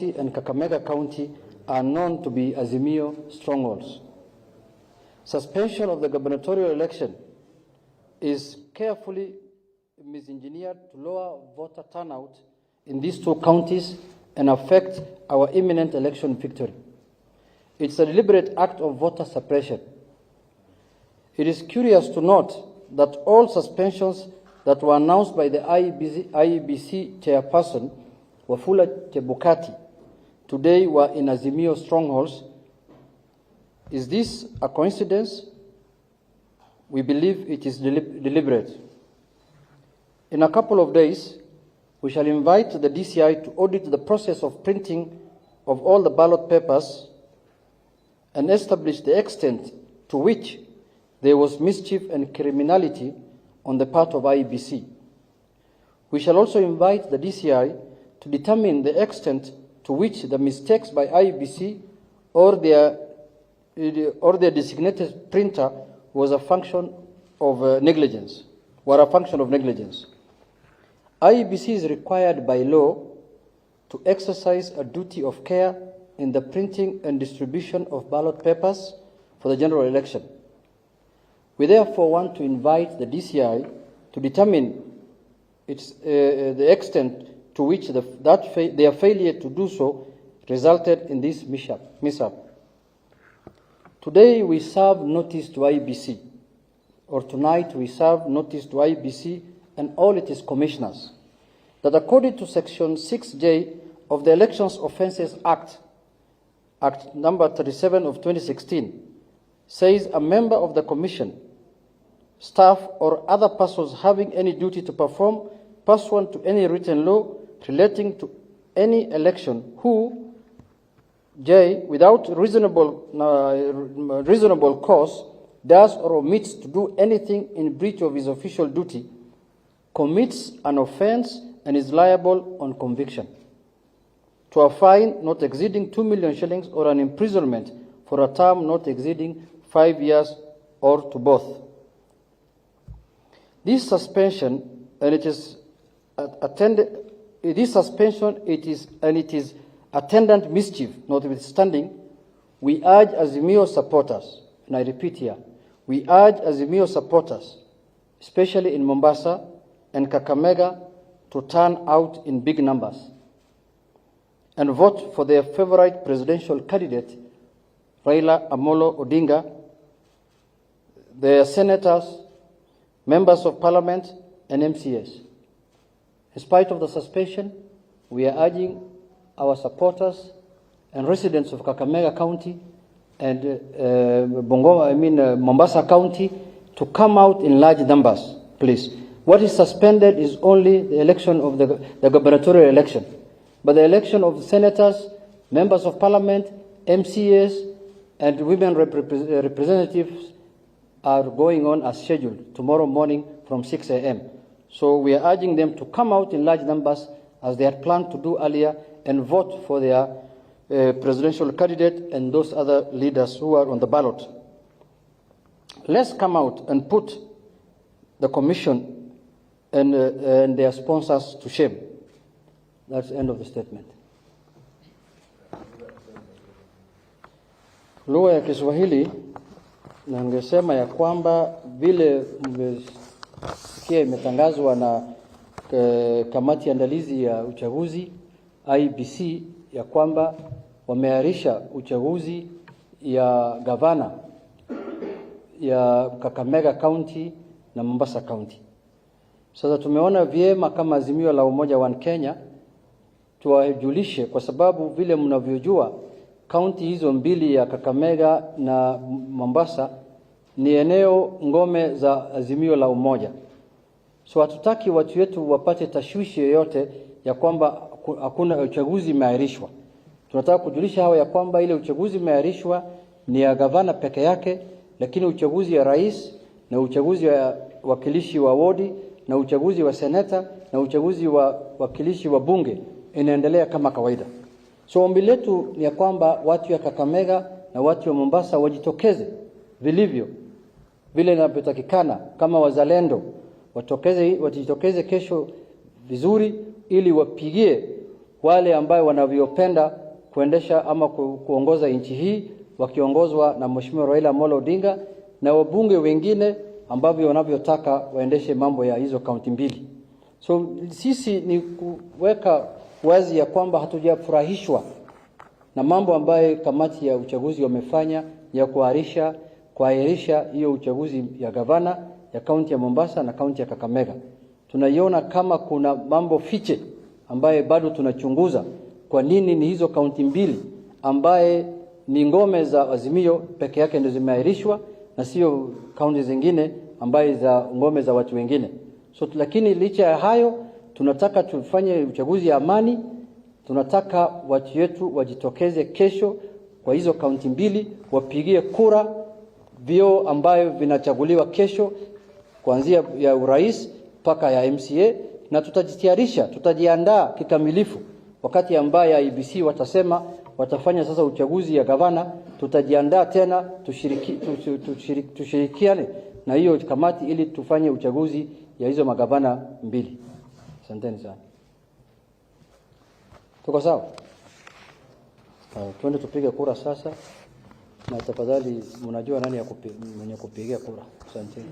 and Kakamega County are known to be Azimio strongholds. Suspension of the gubernatorial election is carefully misengineered to lower voter turnout in these two counties and affect our imminent election victory. It's a deliberate act of voter suppression. It is curious to note that all suspensions that were announced by the IEBC chairperson, Wafula Chebukati, today were in Azimio strongholds. Is this a coincidence? We believe it is deliberate. In a couple of days, we shall invite the DCI to audit the process of printing of all the ballot papers and establish the extent to which there was mischief and criminality on the part of IEBC. We shall also invite the DCI to determine the extent to which the mistakes by IEBC or their designated printer was a function of negligence, were a function of negligence. IEBC is required by law to exercise a duty of care in the printing and distribution of ballot papers for the general election. We therefore want to invite the DCI to determine the extent to which their failure to do so resulted in this mishap. Today we serve notice to IEBC, or tonight we serve notice to IEBC and all its commissioners, that according to Section 6J of the Elections Offences Act, Act number 37 of 2016, says a member of the Commission, staff, or other persons having any duty to perform pursuant to any written law relating to any election who, J, without reasonable cause, does or omits to do anything in breach of his official duty, commits an offense and is liable on conviction to a fine not exceeding 2 million shillings or an imprisonment for a term not exceeding 5 years or to both. This suspension and it is attendant mischief notwithstanding, we urge Azimio supporters, and I repeat here, we urge Azimio supporters, especially in Mombasa and Kakamega, to turn out in big numbers and vote for their favorite presidential candidate, Raila Amolo Odinga, their senators, members of parliament, and MCAs. In spite of the suspension, we are urging our supporters and residents of Kakamega County and Mombasa County to come out in large numbers, please. What is suspended is only the election of the gubernatorial election. But the election of the senators, members of parliament, MCAs, and women representatives are going on as scheduled tomorrow morning from 6 a.m. So we are urging them to come out in large numbers as they had planned to do earlier and vote for their presidential candidate and those other leaders who are on the ballot. Let's come out and put the commission and their sponsors to shame. That's the end of the statement. Lugha ya Kiswahili na ningesema ya kwamba vile mmesikia imetangazwa na kamati andalizi ya uchaguzi IEBC ya kwamba wameahirisha uchaguzi ya gavana ya Kakamega County na Mombasa County. Sasa tumeona vyema kama Azimio la Umoja wa Kenya tuwajulishe, kwa sababu vile mnavyojua kaunti hizo mbili ya Kakamega na Mombasa ni eneo ngome za Azimio la Umoja. So hatutaki watu wetu wapate tashwishi yoyote ya kwamba hakuna uchaguzi umeahirishwa. Tunataka kujulisha hao ya kwamba ile uchaguzi umeahirishwa ni ya gavana peke yake, lakini uchaguzi ya rais na uchaguzi wa wakilishi wa wodi na uchaguzi wa seneta na uchaguzi wa wakilishi wa bunge inaendelea kama kawaida. So ombi letu ni ya kwamba watu ya Kakamega na watu wa Mombasa wajitokeze vilivyo vile inavyotakikana kama wazalendo, wajitokeze kesho vizuri ili wapigie wale ambao wanavyopenda kuendesha ama kuongoza nchi hii wakiongozwa na Mheshimiwa Raila Odinga na wabunge wengine ambao wanavyotaka waendeshe mambo ya hizo kaunti mbili. So sisi ni kuweka wazi ya kwamba hatujafurahishwa na mambo ambayo kamati ya uchaguzi wamefanya ya kuahirisha hiyo uchaguzi ya gavana ya kaunti ya Mombasa na kaunti ya Kakamega. Tunaiona kama kuna mambo fiche ambaye bado tunachunguza kwa nini ni hizo kaunti mbili ambaye ni ngome za Azimio peke yake ndio zimeahirishwa na sio kaunti zingine ambaye za ngome za watu wengine. So lakini licha ya hayo tunataka tufanye uchaguzi ya amani. Tunataka watu wetu wajitokeze kesho kwa hizo kaunti mbili wapigie kura vio ambayo vinachaguliwa kesho kuanzia ya urais mpaka ya MCA, na tutajiandaa kikamilifu wakati ambaye Iebc watasema watafanya sasa uchaguzi ya gavana. Tutajiandaa tena tushirikiane na hiyo kamati ili tufanye uchaguzi ya hizo magavana mbili. Asanteni sana. Tuko sawa? Twende tupige kura sasa, na tafadhali mnajua nani mwenye kupigia kura. Asanteni.